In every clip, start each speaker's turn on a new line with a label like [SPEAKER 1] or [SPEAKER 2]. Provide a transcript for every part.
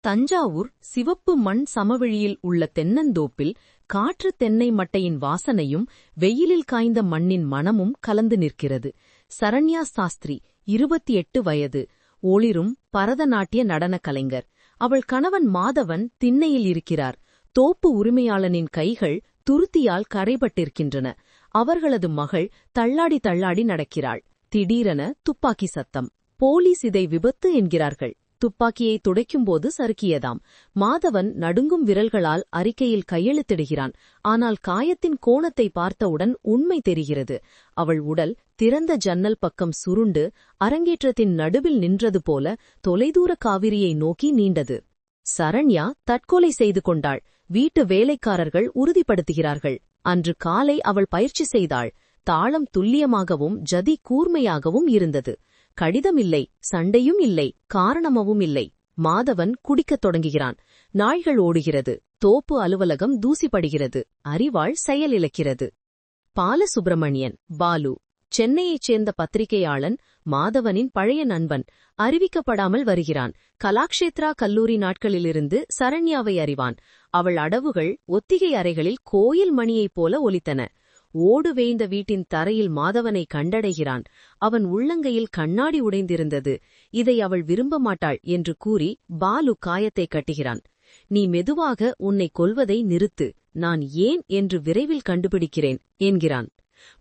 [SPEAKER 1] தஞ்சாவூர் சிவப்பு மண் சமவெளியில் உள்ள தென்னந்தோப்பில் காற்று தென்னை மட்டையின் வாசனையும் வெயிலில் காய்ந்த மண்ணின் மணமும் கலந்து நிற்கிறது. சரண்யா சாஸ்திரி 28 வயது, ஒளிரும் பரதநாட்டிய நடனக் கலைஞர். அவள் கணவன் மாதவன் திண்ணையில் இருக்கிறார். தோப்பு உரிமையாளனின் கைகள் துருத்தியால் கரைபட்டிருக்கின்றன. அவர்களது மகள் தள்ளாடி தள்ளாடி நடக்கிறாள். திடீரென துப்பாக்கி சத்தம். போலீஸ் இதை விபத்து என்கிறார்கள். துப்பாக்கியை துடைக்கும்போது சறுக்கியதாம். மாதவன் நடுங்கும் விரல்களால் அறிக்கையில் கையெழுத்திடுகிறான். ஆனால் காயத்தின் கோணத்தை பார்த்தவுடன் உண்மை தெரிகிறது. அவள் உடல் திறந்த ஜன்னல் பக்கம் சுருண்டு அரங்கேற்றத்தின் நடுவில் நின்றது போல தொலைதூர காவிரியை நோக்கி நீண்டது. சரண்யா தற்கொலை செய்து கொண்டாள். வீட்டு வேலைக்காரர்கள் உறுதிப்படுத்துகிறார்கள். அன்று காலை அவள் பயிற்சி செய்தாள். தாளம் துல்லியமாகவும் ஜதி கூர்மையாகவும் இருந்தது. கடிதம் இல்லை, சண்டையும் இல்லை, காரணமும் இல்லை. மாதவன் குடிக்கத் தொடங்குகிறான். நாள்கள் ஓடுகிறது. தோப்பு அலுவலகம் தூசிப்படுகிறது. அறிவாள் செயலிழக்கிறது. பாலசுப்பிரமணியன் பாலு சென்னையைச் சேர்ந்த பத்திரிகையாளன், மாதவனின் பழைய நண்பன். அறிவிக்கப்படாமல் வருகிறான். கலாக்ஷேத்ரா கல்லூரி நாட்களிலிருந்து சரண்யாவை அறிவான். அவள் அடவுகள் ஒத்திகை அறைகளில் கோயில் மணியைப் போல ஒலித்தன. ஓடு வேய்ந்த வீட்டின் தரையில் மாதவனை கண்டடைகிறான். அவன் உள்ளங்கையில் கண்ணாடி உடைந்திருந்தது. இதை அவள் விரும்ப மாட்டாள் என்று கூறி பாலு காயத்தை கட்டுகிறான். நீ மெதுவாக உன்னை கொல்வதை நிறுத்து, நான் ஏன் என்று விரைவில் கண்டுபிடிக்கிறேன் என்கிறான்.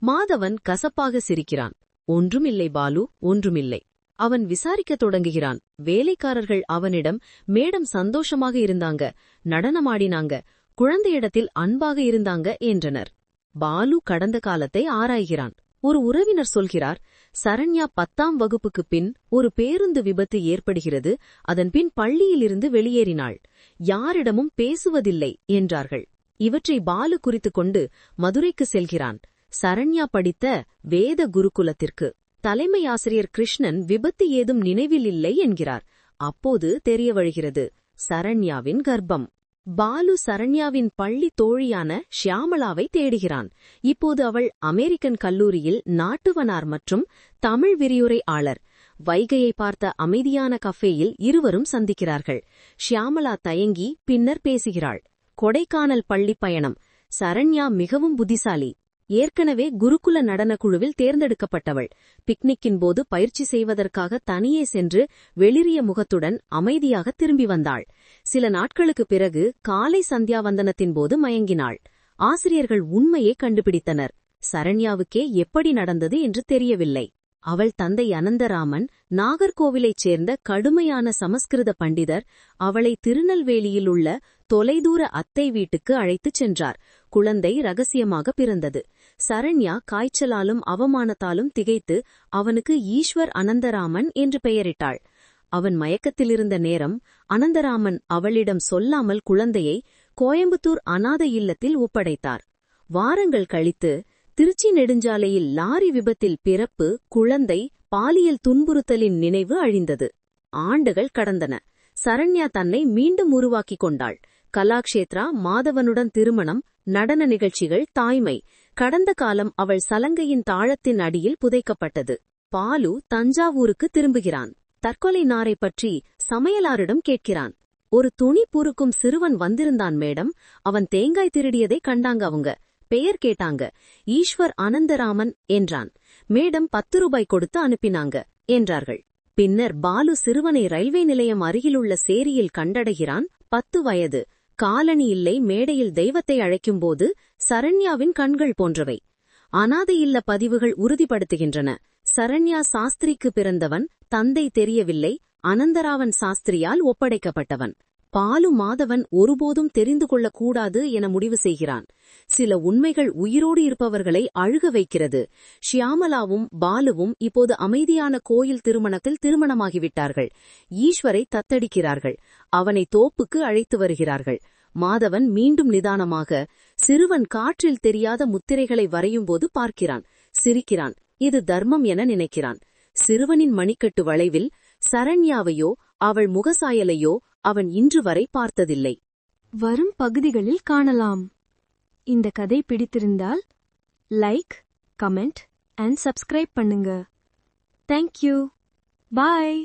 [SPEAKER 1] மாதவன் கசப்பாக சிரிக்கிறான். ஒன்றுமில்லை பாலு, ஒன்றுமில்லை. அவன் விசாரிக்கத் தொடங்குகிறான். வேலைக்காரர்கள் அவனிடம், மேடம் சந்தோஷமாக இருந்தாங்க, நடனமாடினாங்க, குழந்தையிடத்தில் அன்பாக இருந்தாங்க என்றனர். பாலு கடந்த காலத்தை ஆராய்கிறான். ஒரு உறவினர் சொல்கிறார், சரண்யா 10ஆம் வகுப்புக்குப் பின் ஒரு பேருந்து விபத்து ஏற்படுகிறது. அதன்பின் பள்ளியிலிருந்து வெளியேறினாள். யாரிடமும் பேசுவதில்லை என்றார்கள். இவற்றை பாலு குறித்துக் கொண்டு மதுரைக்கு செல்கிறான். சரண்யா படித்த வேத குருகுலத்திற்கு. தலைமை ஆசிரியர் கிருஷ்ணன் விபத்து ஏதும் நினைவில் இல்லை என்கிறார். அப்போது தெரிய வருகிறது, சரண்யாவின் கர்ப்பம். பாலு சரண்யாவின் பள்ளி தோழியான ஷியாமளாவை தேடுகிறான். இப்போது அவள் அமெரிக்கன் கல்லூரியில் நாட்டுவனார் மற்றும் தமிழ் விரிவுரையாளர். வைகையை பார்த்த அமைதியான கஃபேயில் இருவரும் சந்திக்கிறார்கள். ஷியாமளா தயங்கி பின்னர் பேசுகிறாள். கொடைக்கானல் பள்ளி பயணம். சரண்யா மிகவும் புத்திசாலி. ஏற்கனவே குருகுல நடனக்குழுவில் தேர்ந்தெடுக்கப்பட்டவள். பிக்னிக்கின் போது பயிற்சி செய்வதற்காக தனியே சென்று வெளிரிய முகத்துடன் அமைதியாக திரும்பி வந்தாள். சில நாட்களுக்குப் பிறகு காலை சந்தியாவந்தனத்தின் போது மயங்கினாள். ஆசிரியர்கள் உண்மையை கண்டுபிடித்தனர். சரண்யாவுக்கே எப்படி நடந்தது என்று தெரியவில்லை. அவள் தந்தை அனந்தராமன் நாகர்கோவிலைச் சேர்ந்த கடுமையான சமஸ்கிருத பண்டிதர். அவளை திருநெல்வேலியில் உள்ள தொலைதூர அத்தை வீட்டுக்கு அழைத்துச் சென்றார். குழந்தை ரகசியமாக பிறந்தது. சரண்யா காய்ச்சலாலும் அவமானத்தாலும் திகைத்து அவனுக்கு ஈஸ்வர் அனந்தராமன் என்று பெயரிட்டாள். அவன் மயக்கத்திலிருந்த நேரம் அனந்தராமன் அவளிடம் சொல்லாமல் குழந்தையை கோயம்புத்தூர் அநாதை இல்லத்தில் ஒப்படைத்தார். வாரங்கள் கழித்து திருச்சி நெடுஞ்சாலையில் லாரி விபத்தில் பிறப்பு, குழந்தை, பாலியல் துன்புறுத்தலின் நினைவு அழிந்தது. ஆண்டுகள் கடந்தன. சரண்யா தன்னை மீண்டும் உருவாக்கிக் கொண்டாள். கலாக்ஷேத்ரா, மாதவனுடன் திருமணம், நடன நிகழ்ச்சிகள், தாய்மை. கடந்த காலம் அவள் சலங்கையின் தாழத்தின் அடியில் புதைக்கப்பட்டது. பாலு தஞ்சாவூருக்கு திரும்புகிறான். தற்கொலை நாரை பற்றி சமையலாரிடம் கேட்கிறான். ஒரு துணி பொறுக்கும் சிறுவன் வந்திருந்தான் மேடம். அவன் தேங்காய் திருடியதை கண்டாங்க. அவங்க பெயர் கேட்டாங்க. ஈஸ்வர் அனந்தராமன் என்றான். மேடம் 10 ரூபாய் கொடுத்து அனுப்பினாங்க என்றார்கள். பின்னர் பாலு சிறுவனை ரயில்வே நிலையம் அருகிலுள்ள சேரியில் கண்டடைகிறான். 10 வயது. காலணி இல்லை. மேடையில் தெய்வத்தை அழைக்கும்போது சரண்யாவின் கண்கள் போன்றவை. அநாதை இல்ல பதிவுகள் உறுதிப்படுத்துகின்றன. சரண்யா சாஸ்திரிக்கு பிறந்தவன். தந்தை தெரியவில்லை. அனந்தராவன் சாஸ்திரியால் ஒப்படைக்கப்பட்டவன். பாலு மாதவன் ஒருபோதும் தெரிந்து கொள்ளக்கூடாது என முடிவு செய்கிறான். சில உண்மைகள் உயிரோடு இருப்பவர்களை அழுக வைக்கிறது. ஷியாமலாவும் பாலுவும் இப்போது அமைதியான கோயில் திருமணத்தில் திருமணமாகிவிட்டார்கள். ஈஸ்வரை தத்தடிக்கிறார்கள். அவனை தோப்புக்கு அழைத்து வருகிறார்கள். மாதவன் மீண்டும் நிதானமாக சிறுவன் காற்றில் தெரியாத முத்திரைகளை வரையும்போது பார்க்கிறான். சிரிக்கிறான். இது தர்மம் என நினைக்கிறான். சிறுவனின் மணிக்கட்டு வளைவில் சரண்யாவையோ அவள் முகசாயலையோ அவன் இன்று வரை பார்த்ததில்லை.
[SPEAKER 2] வரும் பகுதிகளில் காணலாம். இந்த கதை பிடித்திருந்தால் லைக், கமெண்ட் அண்ட் சப்ஸ்கிரைப் பண்ணுங்க. தேங்க்யூ. பாய்.